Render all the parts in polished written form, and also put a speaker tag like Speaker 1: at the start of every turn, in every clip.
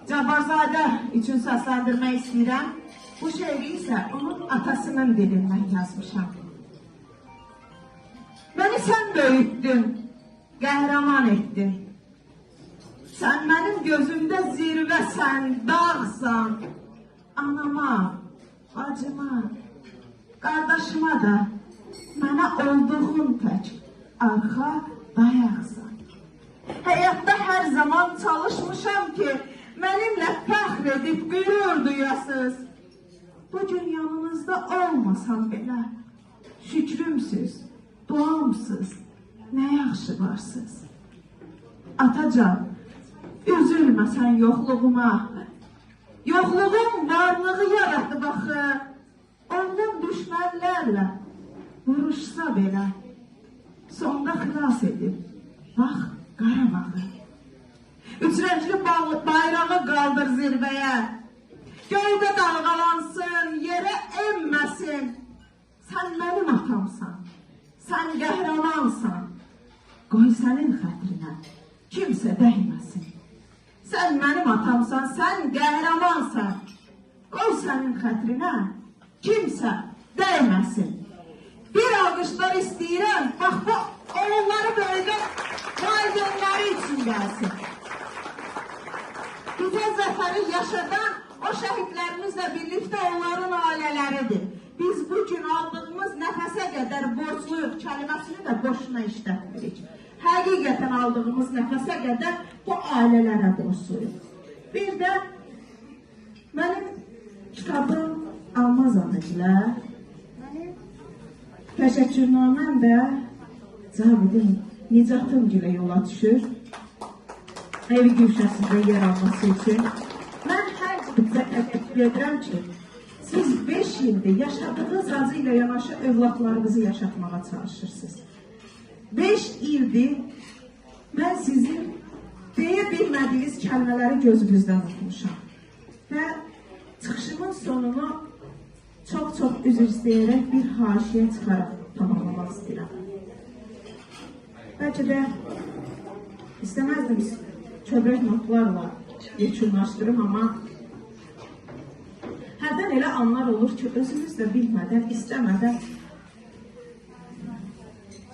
Speaker 1: Cabbarzadə üçün səsləndirmək istəyirəm. Bu şeiri isə onun atasının dilindən yazmışam. Məni sən böyütdün, qəhrəman etdin. Sən mənim gözümdə zirvəsən, dağsan. Anama, bacıma, qardaşıma da mənə olduğun tək arxa dayaqsan. Həyatda hər zaman çalışmışam ki, mənimlə fəxr edib qürur duyasız. Bugün yanınızda olmasam belə, şükrümsüz, duamsız, nə yaxşı varsız. Atacan, üzülmə sən yoxluğuma. Yoxluğum varlığı yaratdı baxı. Ondan düşmənlərlə vuruşsa belə, sonda xilas edib, bax Qarabağı. Üç renkli bayrağı qaldır zirvəyə. Göydə dalğalansın, yerə enməsin. Sən mənim atamsan, sən qəhrəmansan. Qoy sənin xətrinə kimsə dəyməsin. Sən mənim atamsan, sən qəhrəmansan. Qoy sənin xətrinə kimsə dəyməsin. Bir alqışlar istəyirəm, bax bu oğulları böyüdən valideynləri üçün gəlsin. Bizə zəfəri yaşadan o şəhidlərimizlə birlikdə onların ailələridir. Biz bugün aldığımız nəfəsə qədər borcluyuq kəliməsini də boşuna işlətmirik. Həqiqətən aldığımız nəfəsə qədər bu ailələrə borcluyuq. Bir də mənim kitabım Almaz Anıcılar, təşəkkürnaməm də Cavidim Nicatımgilə yola düşür. Evi gülşəsində yer alması üçün. Mən hər bizə təklif edirəm ki, siz 5 ildir yaşadığınız razı ilə yanaşı övladlarınızı yaşatmağa çalışırsınız. 5 ildir mən sizin deyə bilmədiyiniz kəlmələri gözünüzdən oxumuşam. Və çıxışımın sonunu çox üzr istəyərək bir haşiyə çıxaraq tamamlamaq istəyirəm. Bəlkə də istəməzdim köbrək notlarla yekunlaşdırım, amma hərdən elə anlar olur ki, özünüz də bilmədən, istəmədən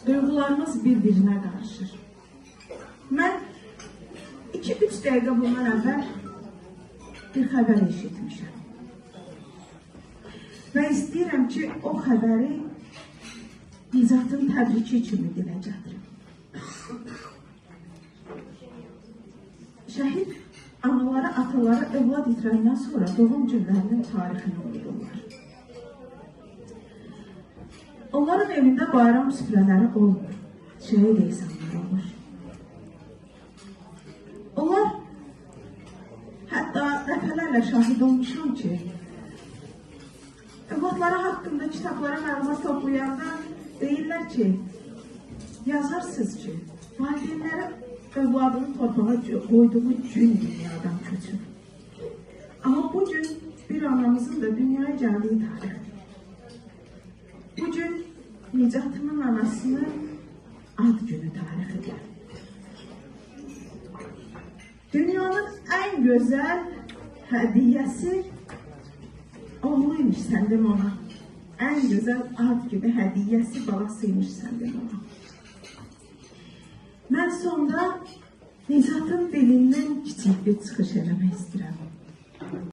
Speaker 1: duyğularınız bir-birinə qarışır. Mən 2-3 dəqiqə bundan əvvəl bir xəbər eşitmişəm. Və istəyirəm ki, o xəbəri Nicatın təbriki kimi dilə gətirim. Şəhid anaları, ataları övlad itirəndən sonra doğum günlərinin tarixini unudurlar. Onların evində bayram süfrələri olmur, şəhid insanlar olur. Onlar hətta dəfələrlə şahid olmuşam ki, övladları haqqında kitablara məlumat toplayanda deyirlər ki, yazarsınız ki, valideynləri övladının torpağa qoyduğu gün dünyadan köçür. Amma bugün bir anamızın da dünyaya gəldiyi tarixdir. Bugün Nicatımın anasının ad günü tarixidir. Dünyanın ən gözəl hədiyyəsi oğluymuş səndən ona. Ən gözəl ad günü hədiyyəsi balasıymış səndən ona. Mən sonda Nicatın dilindən kiçik bir çıxış eləmək istəyirəm.